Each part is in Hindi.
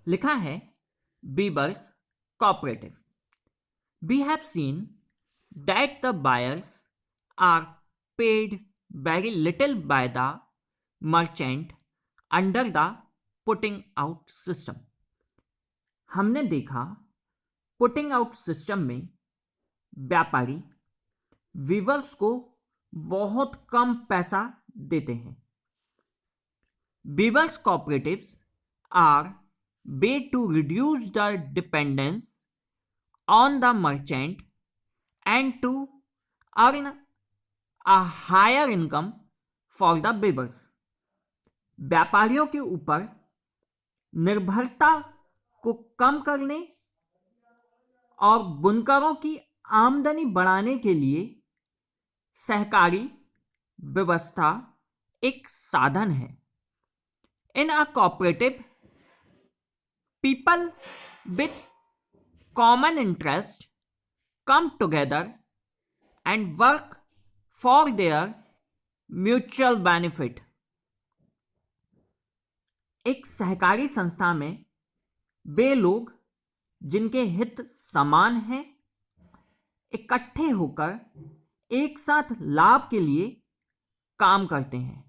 लिखा है बीबर्स cooperative. We have seen that the buyers are paid very little by the merchant under the putting out system. हमने देखा पुटिंग आउट सिस्टम में व्यापारी वीवर्स को बहुत कम पैसा देते हैं। Weavers cooperatives are way to reduce the dependence on the merchant and to earn a higher income for the weavers. व्यापारियों के ऊपर निर्भरता को कम करने और बुनकरों की आमदनी बढ़ाने के लिए सहकारी व्यवस्था एक साधन है। In a cooperative people with common interest come together and work for their mutual benefit. एक सहकारी संस्था में वे लोग जिनके हित समान हैं इकट्ठे होकर एक साथ लाभ के लिए काम करते हैं।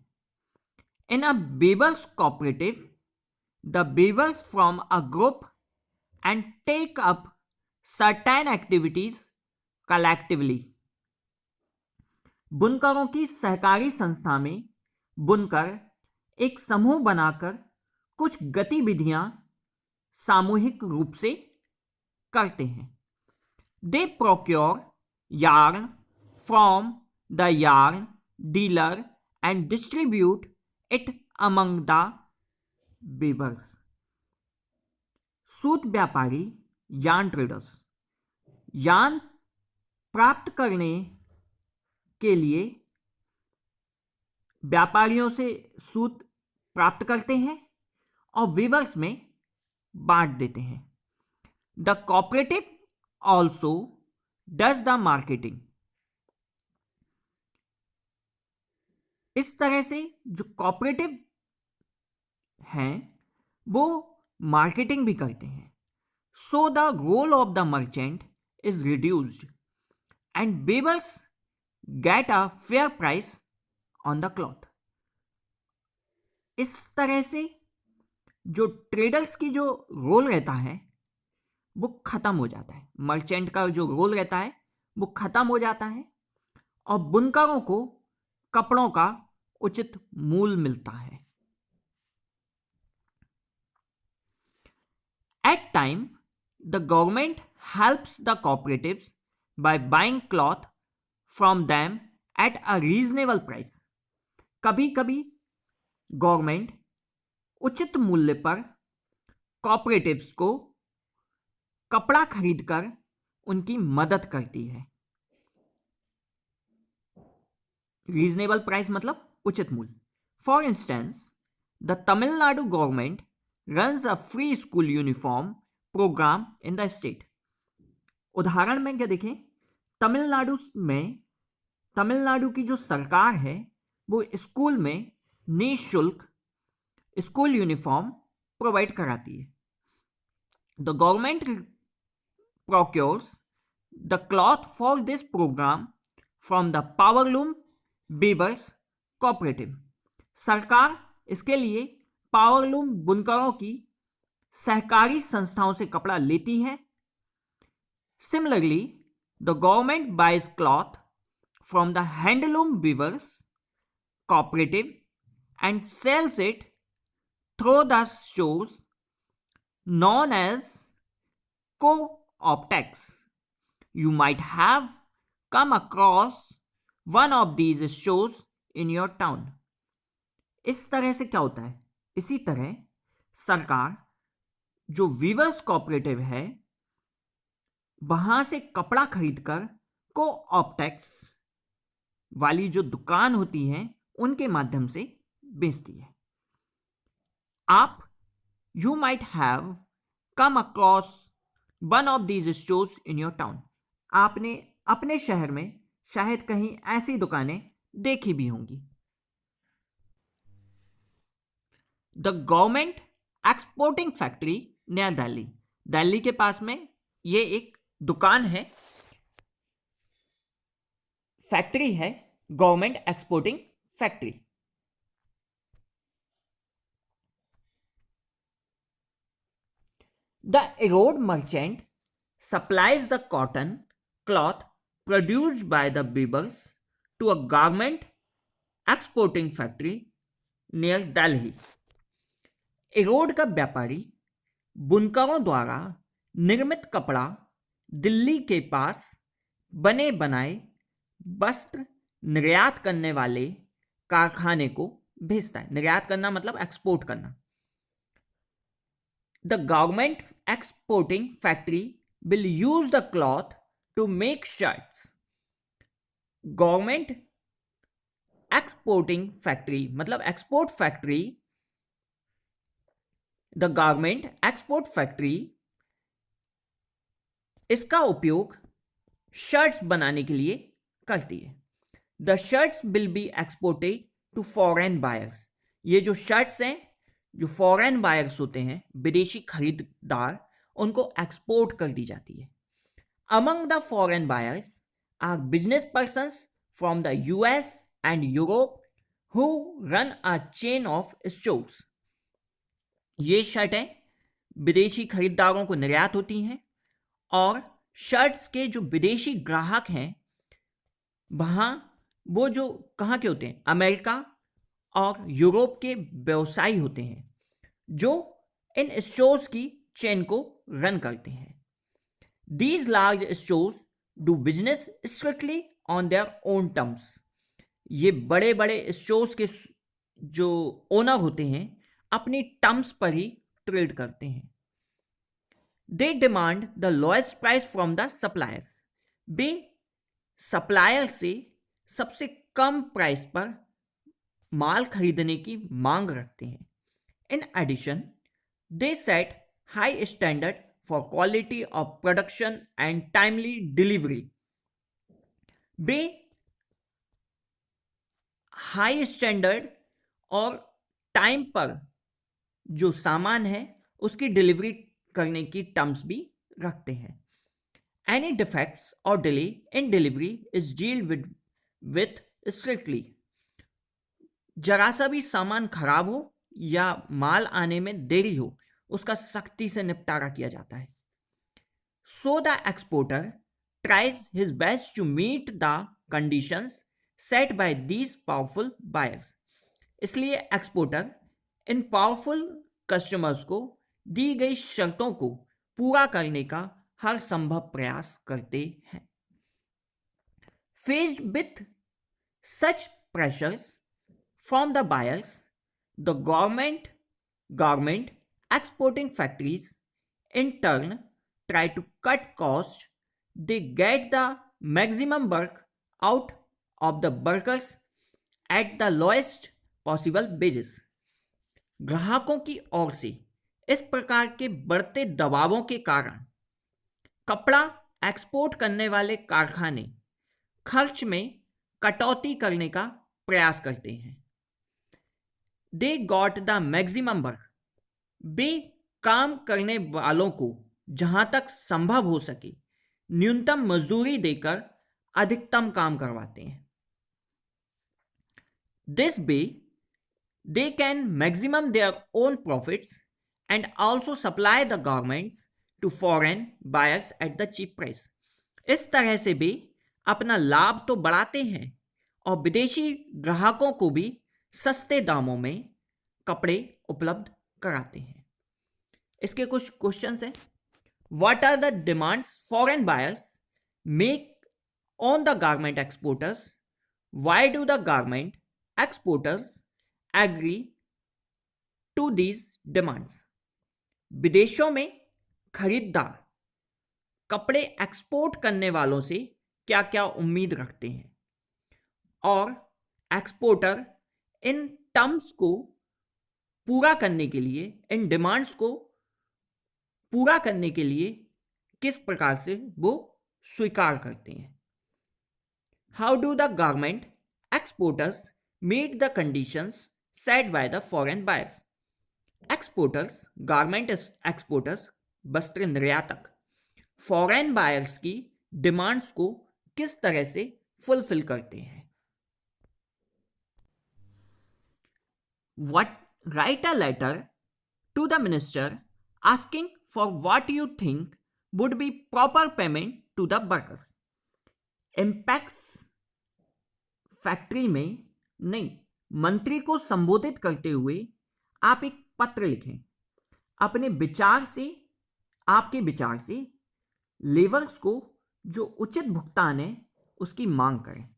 In a weavers cooperative, the weavers form a group and take up certain activities collectively. बुनकरों की सहकारी संस्था में बुनकर एक समूह बनाकर कुछ गतिविधियां सामूहिक रूप से करते हैं। They procure yarn from the yarn dealer and distribute it among the weavers. सूत व्यापारी यार्न ट्रेडर्स यार्न प्राप्त करने के लिए व्यापारियों से सूत प्राप्त करते हैं और वीवर्स में बांट देते हैं। The cooperative also does the marketing. इस तरह से जो कोऑपरेटिव हैं वो मार्केटिंग भी करते हैं। So the role of the merchant is reduced and weavers get a fair price on the cloth. इस तरह से जो ट्रेडर्स की जो रोल रहता है वो खत्म हो जाता है। मर्चेंट का जो रोल रहता है वो खत्म हो जाता है और बुनकरों को कपड़ों का उचित मूल्य मिलता है। At time, the government helps the cooperatives by buying cloth from them at a reasonable price. कभी कभी गवर्नमेंट उचित मूल्य पर कॉपरेटिव्स को कपड़ा खरीदकर उनकी मदद करती है। रीजनेबल प्राइस मतलब उचित मूल्य। For instance, the Tamil Nadu government runs a free school uniform program in the state. उदाहरण में क्या देखें, तमिलनाडु की जो सरकार है वो स्कूल में निःशुल्क स्कूल यूनिफॉर्म प्रोवाइड कराती है। The government procures the cloth for this program from the Powerloom Weavers Cooperative. सरकार इसके लिए पावरलूम बुनकरों की सहकारी संस्थाओं से कपड़ा लेती है। Similarly the government buys cloth from the handloom weavers cooperative and sells it through the stores known as co-optex. You might have come across one of these stores in your town. इस तरह से क्या होता है, इसी तरह सरकार जो वीवर्स कोऑपरेटिव है वहां से कपड़ा खरीदकर को-ऑप्टेक्स वाली जो दुकान होती हैं उनके माध्यम से बेचती है। आप you might have come across one of these stores in your town. आपने अपने शहर में शायद कहीं ऐसी दुकानें देखी भी होंगी। The government exporting factory नया दिल्ली। दिल्ली के पास में ये एक दुकान है, फैक्ट्री है, government exporting factory. The arrowed merchant supplies the cotton cloth produced by the weavers to a garment exporting factory near Delhi. Arrowed का व्यापारी बुनकरों द्वारा निर्मित कपड़ा दिल्ली के पास बने बनाए वस्त्र निर्यात करने वाले कारखाने को भेजता है। निर्यात करना मतलब एक्सपोर्ट करना। The government exporting factory will use the cloth to make shirts. Government exporting factory मतलब export factory, the government export factory इसका उपयोग शर्ट्स बनाने के लिए करती है। The shirts will be exported to foreign buyers. ये जो शर्ट्स हैं, जो फॉरेन बायर्स होते हैं, विदेशी खरीदार, उनको एक्सपोर्ट कर दी जाती है। Among the foreign buyers are business persons from the US and Europe who run a chain of stores. ये शर्टें विदेशी खरीदारों को निर्यात होती हैं और शर्ट्स के जो विदेशी ग्राहक हैं वहाँ वो जो कहाँ के होते हैं, अमेरिका और यूरोप के व्यवसायी होते हैं जो इन स्टोर्स की चेन को रन करते हैं। These large stores do business strictly on their own terms. ये बड़े बड़े स्टोर्स के जो ओनर होते हैं अपनी टर्म्स पर ही ट्रेड करते हैं। They demand the lowest price from the suppliers. Way supplier से सबसे कम प्राइस पर माल खरीदने की मांग रखते हैं। In addition, they set high standard for quality of production and timely delivery. Way high standard और टाइम पर जो सामान है उसकी डिलीवरी करने की टर्म्स भी रखते हैं। Any defects or delay in delivery is dealt with strictly. जरा सा भी सामान खराब हो या माल आने में देरी हो उसका सख्ती से निपटारा किया जाता है। So the exporter tries his best to meet the conditions set by these powerful buyers. इसलिए एक्सपोर्टर इन पावरफुल कस्टमर्स को दी गई शर्तों को पूरा करने का हर संभव प्रयास करते हैं। Faced with such pressures from the buyers, the government exporting factories in turn try to cut costs. They get the maximum work out of the workers at the lowest possible wages. ग्राहकों की ओर से इस प्रकार के बढ़ते दबावों के कारण कपड़ा एक्सपोर्ट करने वाले कारखाने खर्च में कटौती करने का प्रयास करते हैं। They got the maximum work. वे काम करने वालों को जहां तक संभव हो सके न्यूनतम मजदूरी देकर अधिकतम काम करवाते हैं। This way, they can maximum their own profits and also supply the garments to foreign buyers at the cheap price. इस तरह से वे अपना लाभ तो बढ़ाते हैं और विदेशी ग्राहकों को भी सस्ते दामों में कपड़े उपलब्ध कराते हैं। इसके कुछ क्वेश्चंस हैं। What are the demands foreign buyers make on the garment exporters? Why do the garment exporters agree to these demands? विदेशों में खरीदार कपड़े एक्सपोर्ट करने वालों से क्या क्या उम्मीद रखते हैं और एक्सपोर्टर इन टर्म्स को पूरा करने के लिए, इन डिमांड्स को पूरा करने के लिए किस प्रकार से वो स्वीकार करते हैं। How do the garment exporters meet the conditions set by the foreign buyers? Exporters, garment exporters, वस्त्र निर्यातक फॉरेन बायर्स की डिमांड्स को किस तरह से फुलफिल करते हैं? What write a letter to the minister asking for what you think would be proper payment to the workers. Impacts factory में नहीं, मंत्री को संबोधित करते हुए आप एक पत्र लिखें, अपने विचार से, आपके विचार से लेबर्स को जो उचित भुगतान है उसकी मांग करें.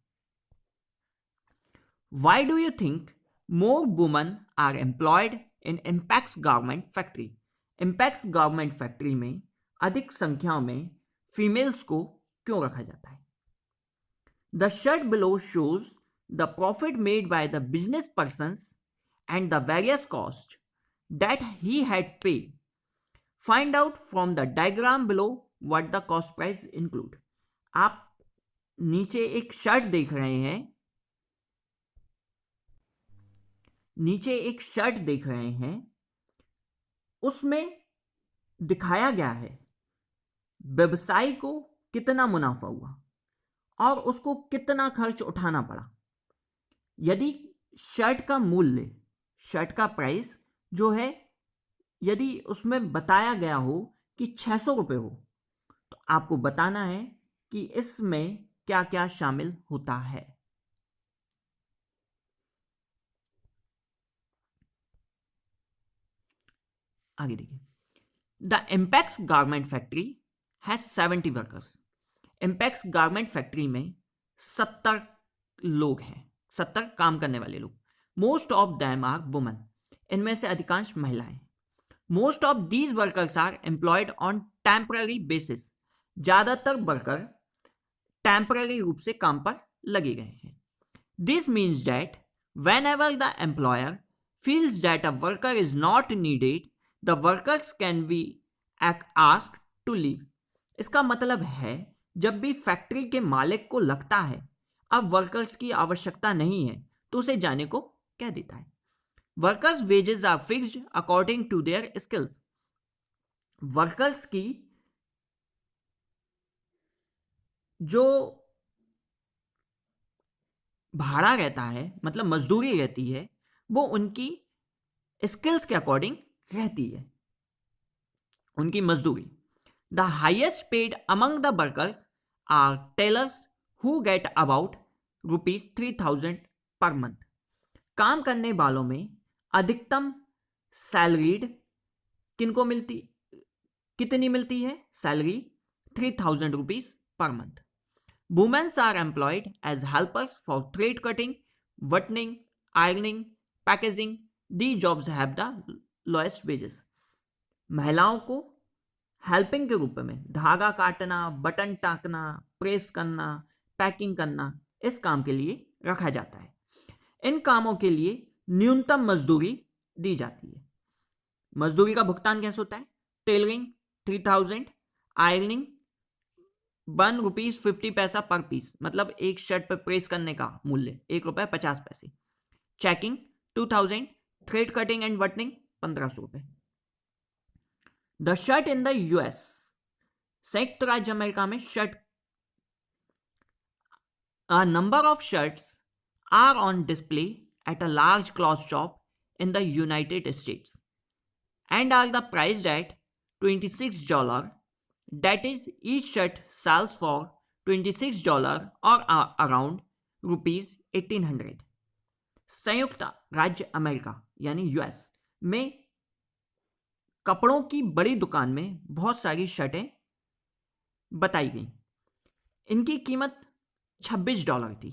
Why do you think more women are employed in Impact's garment factory? Impact's garment factory में अधिक संख्या में फीमेल्स को क्यों रखा जाता है? The shirt below shows the profit made by the business persons and the various costs that he had paid. Find out from the diagram below what the cost price include. आप नीचे एक शर्ट देख रहे हैं, उसमें दिखाया गया है व्यवसायी को कितना मुनाफा हुआ और उसको कितना खर्च उठाना पड़ा. यदि शर्ट का मूल्य, शर्ट का प्राइस जो है, यदि उसमें बताया गया हो कि 600 रुपये हो, तो आपको बताना है कि इसमें क्या क्या शामिल होता है. आगे देखिए. The Impex garment factory has 70 workers. Impex garment factory में 70 लोग हैं, 70 काम करने वाले लोग. Most of them are women. इनमें से अधिकांश महिलाएं. Most of these workers are employed on temporary basis. ज्यादातर वर्कर टेम्पररी रूप से काम पर लगे गए हैं. This means that whenever the employer feels that a worker is not needed, the workers can be asked to leave. इसका मतलब है जब भी फैक्ट्री के मालिक को लगता है अब वर्कर्स की आवश्यकता नहीं है तो उसे जाने को कह देता है. Workers wages are fixed according to their skills. Workers की जो भाड़ा रहता है, मतलब मजदूरी रहती है, वो उनकी स्किल्स के अकॉर्डिंग रहती है, उनकी मजदूरी. The highest paid among the workers are tailors who get about ₹3,000 per month. काम करने वालों में अधिकतम सैलरीड किनको मिलती, कितनी मिलती है salary? ₹3,000 per month. Womens are employed as helpers for thread cutting, buttoning, ironing, packaging. The jobs have the lowest wages. महिलाओं को हेल्पिंग के रूप में धागा काटना, बटन टाकना, प्रेस करना, पैकिंग करना, इस काम के लिए रखा जाता है. इन कामों के लिए न्यूनतम मजदूरी दी जाती है. मजदूरी का भुगतान कैसे होता है? टेलरिंग 3,000, आयरनिंग ₹1.50 पर पीस, मतलब एक शर्ट पर प्रेस करने का मूल्य ₹1.50. Checking 2,000, thread cutting and buttoning 1,500 रुपए. The shirt in the US, संयुक्त राज्य अमेरिका में shirt, a number of shirts are on display at a large cloth shop in the United States and are the priced at $26. That is, each shirt sells for $26 or around ₹1,800. संयुक्त राज्य अमेरिका यानी यूएस में कपड़ों की बड़ी दुकान में बहुत सारी शर्टें बताई गई. इनकी कीमत $26 थी.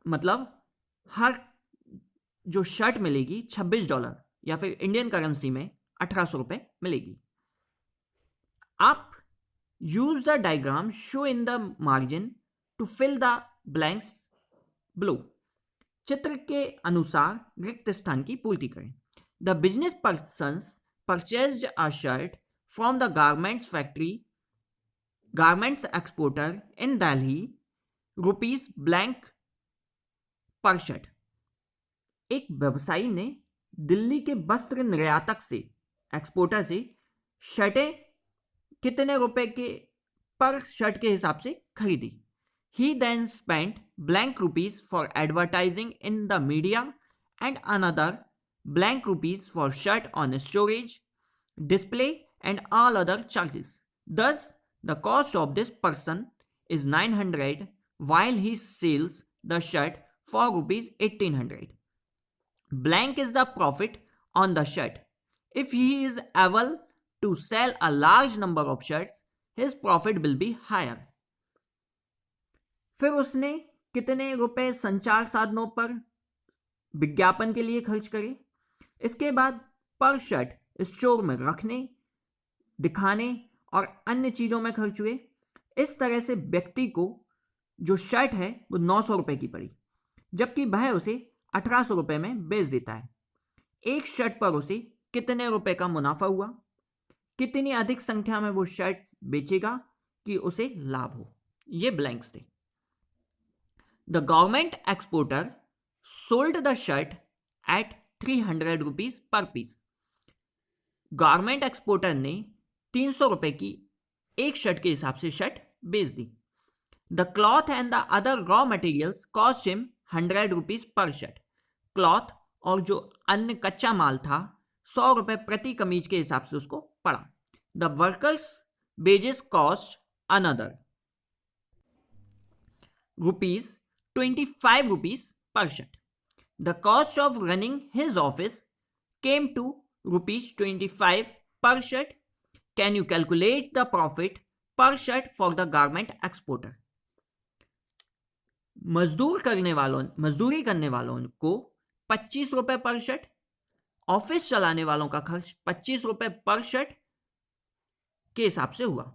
मतलब हर जो शर्ट मिलेगी $26 या फिर इंडियन करेंसी में 1,800 रुपए मिलेगी. आप use the diagram show in the margin to fill the blanks below. चित्र के अनुसार रिक्त स्थान की पूर्ति करें. The business persons purchased a shirt from the garments factory, garments exporter in Delhi, ₹blank per shirt. एक व्यवसायी ने दिल्ली के वस्त्र निर्यातक से, एक्सपोर्टर से शर्टें कितने रुपए के पर शर्ट के हिसाब से खरीदी. He then spent blank rupees for advertising in the media and another blank rupees for shirt on storage, display and all other charges. Thus, the cost of this person is 900 while he sells the shirt for rupees 1800. Blank is the profit on the shirt. If he is able to sell a large number of shirts, his profit will be higher. फिर उसने कितने रुपए संचार साधनों पर विज्ञापन के लिए खर्च करे. इसके बाद पर शर्ट स्टोर में रखने, दिखाने और अन्य चीजों में खर्च हुए. इस तरह से व्यक्ति को जो शर्ट है वो 900 रुपए की पड़ी, जबकि वह उसे 1800 रुपए में बेच देता है. एक शर्ट पर उसे कितने रुपए का मुनाफा हुआ. कितनी अधिक संख्या में वो शर्ट्स बेचेगा कि उसे लाभ हो. ये ब्लैंक्स थे. The government exporter sold the shirt at 300 rupees per piece. Garment exporter ने 300 रुपए की एक शर्ट के हिसाब से शर्ट बेच दी. The cloth and the other raw materials cost him 100 rupees per shirt. Cloth और जो अन्य कच्चा माल था 100 रुपए प्रति कमीज के हिसाब से उसको पड़ा. The workers wages cost another rupees 25 rupees per shirt. The cost of running his office came to rupees 25 per shirt. Can you calculate the profit per shirt for the garment exporter? मजदूरी करने वालों को 25 रुपए पर शर्ट, ऑफिस चलाने वालों का खर्च 25 रुपए पर शर्ट के हिसाब से हुआ.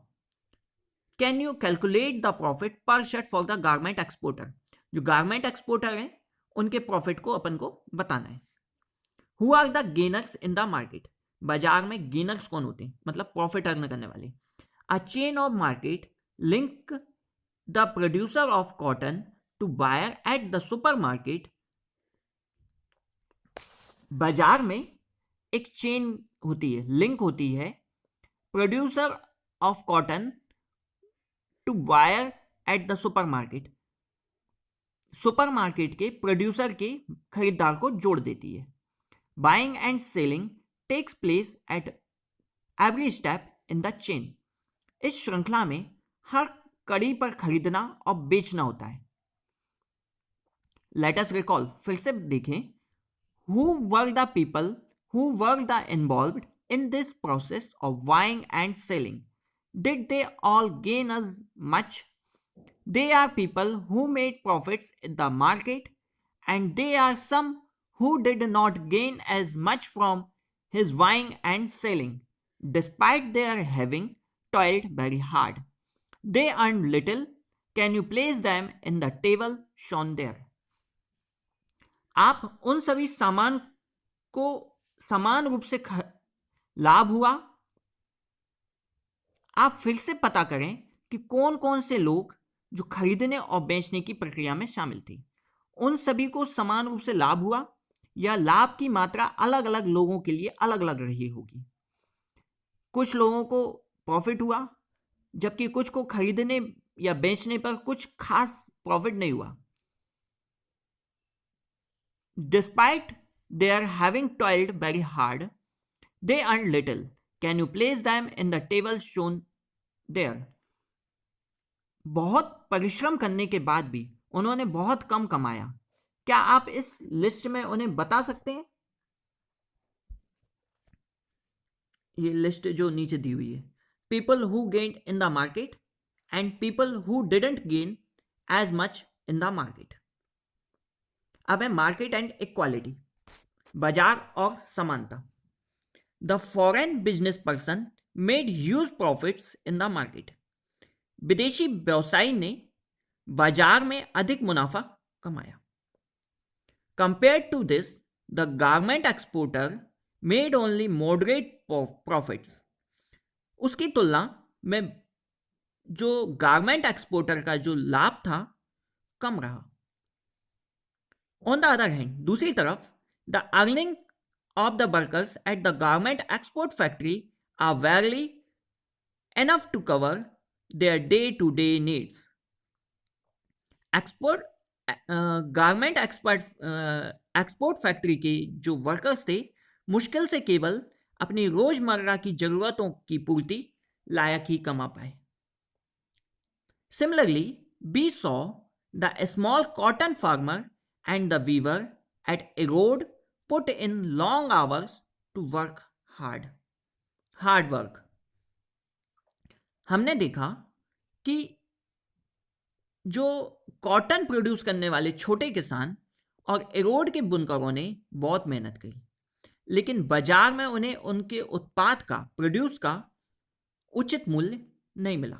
Can you calculate the profit per shirt for the garment exporter. जो गारमेंट एक्सपोर्टर हैं उनके प्रॉफिट को अपन को बताना है. Who are the gainers in the market. बाजार में गेनर्स कौन होते हैं, मतलब प्रॉफिट अर्न करने वाले. A chain of market link the producer of cotton to buyer at the supermarket. बाजार में एक चेन होती है, लिंक होती है producer of cotton to buyer at the supermarket. Supermarket के प्रोड्यूसर के खरीदार को जोड़ देती है. Buying and selling takes place at every step in the chain. इस श्रृंखला में हर कड़ी पर खरीदना और बेचना होता है. लेट अस रिकॉल, फिर से देखें. Who were the people who were the involved in this process of buying and selling. Did they all gain us much. They are people who made profits in the market, and they are some who did not gain as much from his buying and selling, despite their having toiled very hard. They earned little. Can you place them in the table shown there? आप उन सभी सामान को समान रूप से लाभ हुआ. आप फिर से पता करें कि कौन कौन से लोग जो खरीदने और बेचने की प्रक्रिया में शामिल थे. उन सभी को समान रूप से लाभ हुआ या लाभ की मात्रा अलग अलग लोगों के लिए अलग अलग रही होगी. कुछ लोगों को प्रॉफिट हुआ जबकि कुछ को खरीदने या बेचने पर कुछ खास प्रॉफिट नहीं हुआ. Despite their having toiled very hard, they earn little. Can you place them in the table shown there. बहुत परिश्रम करने के बाद भी उन्होंने बहुत कम कमाया. क्या आप इस लिस्ट में उन्हें बता सकते हैं? ये लिस्ट जो नीचे दी हुई है. People who gained in the market and people who didn't gain as much in the market. अब है मार्केट एंड इक्वालिटी, बाजार और समानता. The foreign business person made huge profits in the market. विदेशी व्यवसायी ने बाजार में अधिक मुनाफा कमाया. Compare to this the garment exporter made only moderate profits. उसकी तुलना में जो गारमेंट एक्सपोर्टर का जो लाभ था कम रहा. ऑन द अदर हैंड, दूसरी तरफ the earning of the workers at the garment export factory are barely enough to cover their day-to-day needs. Export garment export factory के जो वर्कर्स थे मुश्किल से केवल अपनी रोजमर्रा की जरूरतों की पूर्ति लायक ही कमा पाए. Similarly, we saw the small cotton farmer and the weaver at a road put in long hours to work hard work. हमने देखा कि जो कॉटन प्रोड्यूस करने वाले छोटे किसान और एरोड के बुनकरों ने बहुत मेहनत की, लेकिन बाजार में उन्हें उनके उत्पाद का प्रोड्यूस का उचित मूल्य नहीं मिला.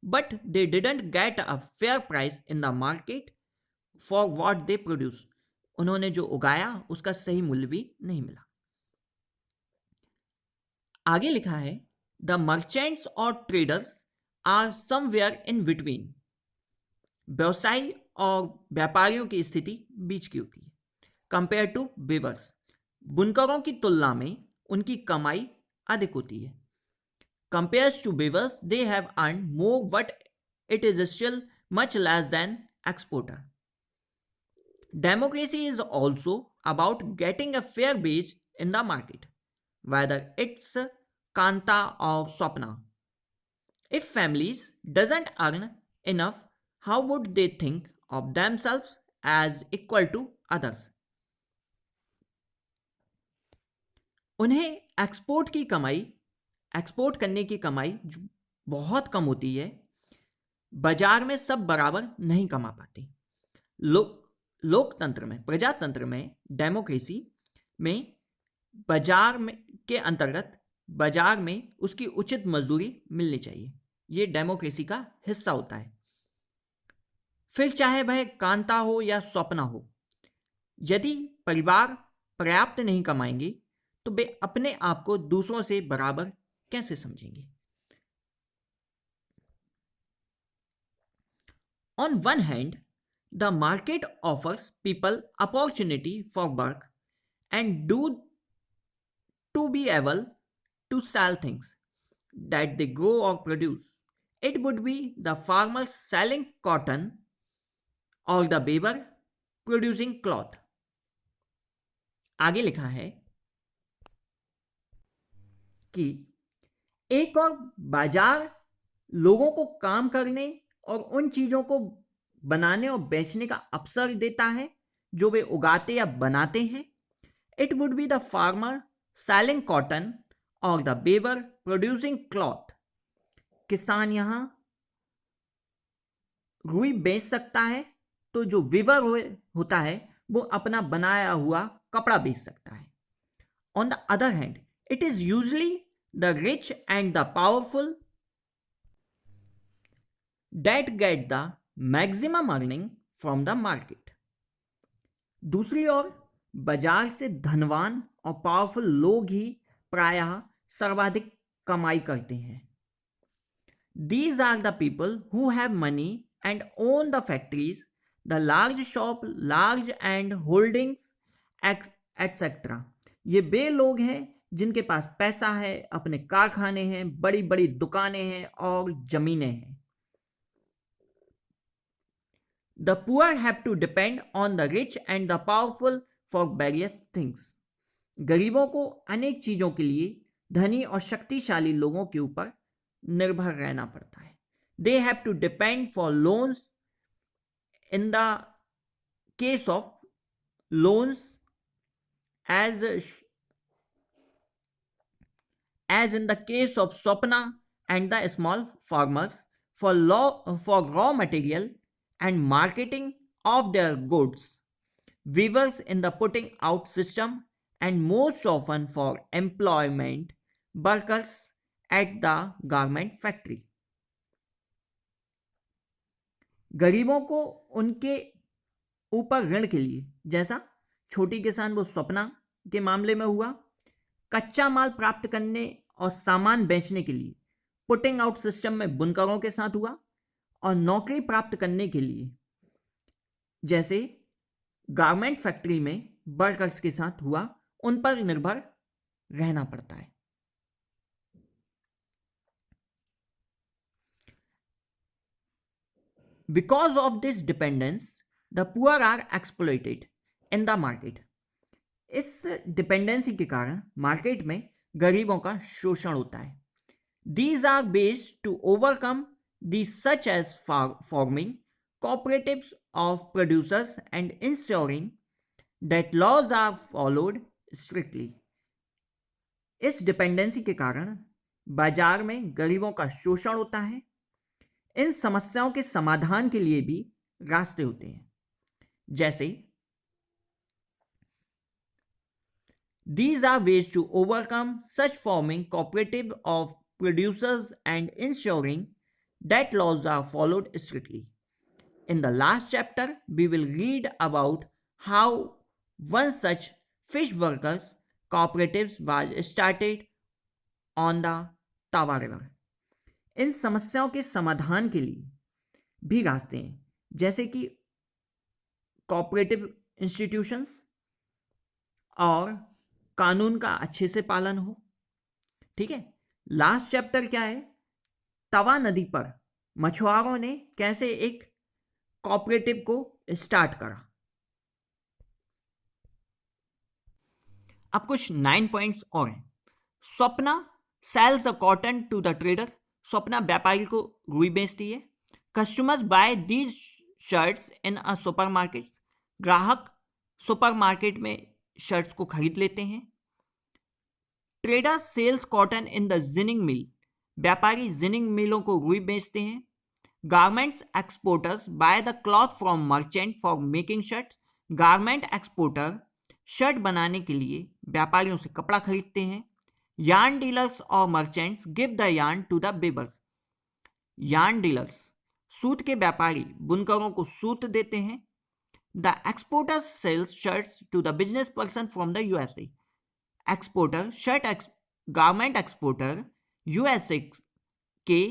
But they didn't get a fair price in the market for what they produce. उन्होंने जो उगाया उसका सही मूल्य भी नहीं मिला. आगे लिखा है द मर्चेंट्स और traders are somewhere in between. व्यवसायी और व्यापारियों की स्थिति बीच की होती है. कंपेयर टू वीवर्स, बुनकरों की तुलना में उनकी कमाई अधिक होती है. Compared to weavers, they have earned more, but it is still much less than exporter. Democracy is also about getting a fair wage in the market, whether it's Kanta or Swapna. If families doesn't earn enough, how would they think of themselves as equal to others? उन्हें एक्सपोर्ट करने की कमाई जो बहुत कम होती है, बाजार में सब बराबर नहीं कमा पाते. लोकतंत्र में, प्रजातंत्र में, डेमोक्रेसी में बाजार में के अंतर्गत बाजार में उसकी उचित मजदूरी मिलनी चाहिए. ये डेमोक्रेसी का हिस्सा होता है. फिर चाहे वह कांता हो या स्वप्ना हो, यदि परिवार पर्याप्त नहीं कमाएंगे तो वे अपने आप को दूसरों से बराबर कैसे समझेंगे. On one hand, the market offers people opportunity for work and to be able to sell things that they grow or produce. It would be the farmer selling cotton or the weaver producing cloth. आगे लिखा है कि एक और बाजार लोगों को काम करने और उन चीजों को बनाने और बेचने का अवसर देता है जो वे उगाते या बनाते हैं. It would be the farmer selling cotton और द वेवर प्रोड्यूसिंग क्लॉथ. किसान यहां रुई बेच सकता है तो जो वीवर होता है वो अपना बनाया हुआ कपड़ा बेच सकता है. On the other hand, it is usually the rich and the powerful that get the maximum earning from the market. दूसरी ओर बाजार से धनवान और पावरफुल लोग ही प्रायः सर्वाधिक कमाई करते हैं. These are the people who have money and own the factories, the large shop, large and holdings, etc. ये वे लोग हैं जिनके पास पैसा है, अपने कारखाने हैं, बड़ी बड़ी दुकानें हैं और जमीनें हैं. The poor have to depend on the rich and the powerful for various things. गरीबों को अनेक चीजों के लिए धनी और शक्तिशाली लोगों के ऊपर निर्भर रहना पड़ता है. They have to depend for loans in the case of loans as in the case of Swapna and the small farmers for raw material and marketing of their goods, weavers in the putting out system, and most often for employment workers at the garment factory. गरीबों को उनके ऊपर ऋण के लिए, जैसा छोटी किसान वो स्वप्ना के मामले में हुआ, कच्चा माल प्राप्त करने और सामान बेचने के लिए पुटिंग आउट सिस्टम में बुनकरों के साथ हुआ, और नौकरी प्राप्त करने के लिए जैसे गारमेंट फैक्ट्री में वर्कर्स के साथ हुआ उन पर निर्भर रहना पड़ता है। Because of this dependence, the poor are exploited in the market. इस डिपेंडेंसी के कारण मार्केट में गरीबों का शोषण होता है। These are based to overcome these such as forming cooperatives of producers and ensuring that laws are followed strictly. इस डिपेंडेंसी के कारण बाजार में गरीबों का शोषण होता है। इन समस्याओं के समाधान के लिए भी रास्ते होते हैं, जैसे these are ways to overcome such forming cooperative of producers and ensuring that laws are followed strictly. In the last chapter, we will read about how one such fish workers cooperatives was started on the Tava River. इन समस्याओं के समाधान के लिए भी रास्ते हैं, जैसे कि कोऑपरेटिव इंस्टीट्यूशंस और कानून का अच्छे से पालन हो। ठीक है, लास्ट चैप्टर क्या है? तवा नदी पर मछुआरों ने कैसे एक कोऑपरेटिव को स्टार्ट करा। अब कुछ 9 पॉइंट्स और हैं। Swapna sells the cotton to the trader. Swapna व्यापारी को रुई बेचती है। Customers buy these shirts in a supermarket. ग्राहक सुपरमार्केट में शर्ट्स को खरीद लेते हैं। Trader sells cotton in the ginning mill. व्यापारी जिनिंग मिलों को रुई बेचते हैं। Garments exporters buy the cloth from merchant for making shirt. Garment exporter shirt बनाने के लिए व्यापारियों से कपड़ा खरीदते हैं। यार्न डीलर्स और merchants give the yarn to the weavers. Yarn dealers सूत के व्यापारी बुनकरों को सूत देते हैं। The exporter sells shirts to the business person from the USA. Exporter garment exporter USA के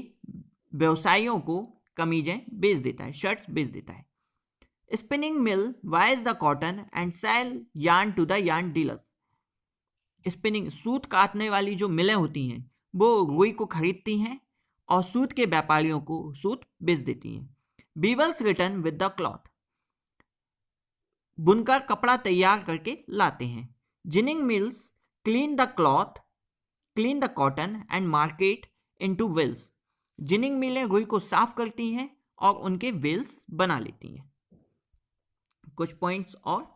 व्यवसायियों को कमीजें बेच देता है, शर्ट्स बेच देता है। Spinning mill buys the cotton and sell yarn to the yarn dealers. Spinning सूत काटने वाली जो मिलें होती हैं वो रुई को खरीदती हैं और सूत के व्यापारियों को सूत बेच देती हैं। Weavers return with the cloth. बुनकर कपड़ा तैयार करके लाते हैं। Ginning mills clean the cotton and market into bales. Ginning मिलें रुई को साफ करती हैं और उनके वेल्स बना लेती हैं। कुछ पॉइंट्स और।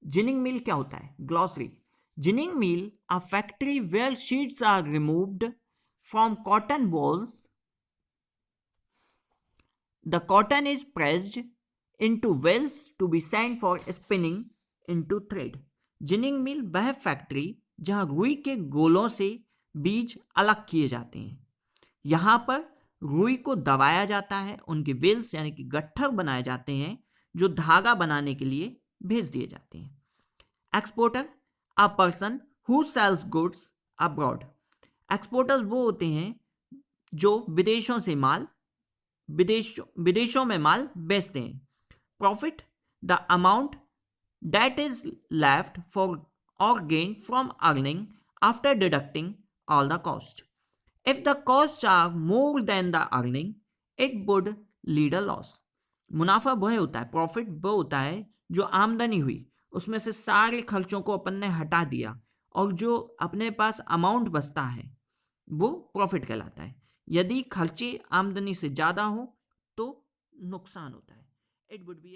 जिनिंग मिल क्या होता है? Glossary. Ginning mill a factory where seeds are removed from cotton balls. The cotton is pressed into bales to be sent for spinning into thread. Ginning mill वह फैक्ट्री जहां रुई के गोलों से बीज अलग किए जाते हैं। यहां पर रुई को दबाया जाता है, उनके वेल्स यानी कि गट्ठर बनाए जाते हैं जो धागा बनाने के लिए भेज दिए जाते हैं। Exporter a person who sells goods abroad. Exporters वो होते हैं जो विदेशों में माल बेचते हैं। Profit the amount that is left for or gain from earning after deducting all the cost. If the cost are more than the earning it would lead a loss. मुनाफा वह होता है, प्रॉफिट वो होता है जो आमदनी हुई उसमें से सारे खर्चों को अपन ने हटा दिया और जो अपने पास अमाउंट बचता है वो प्रॉफिट कहलाता है। यदि खर्चे आमदनी से ज़्यादा हो तो नुकसान होता है। It would be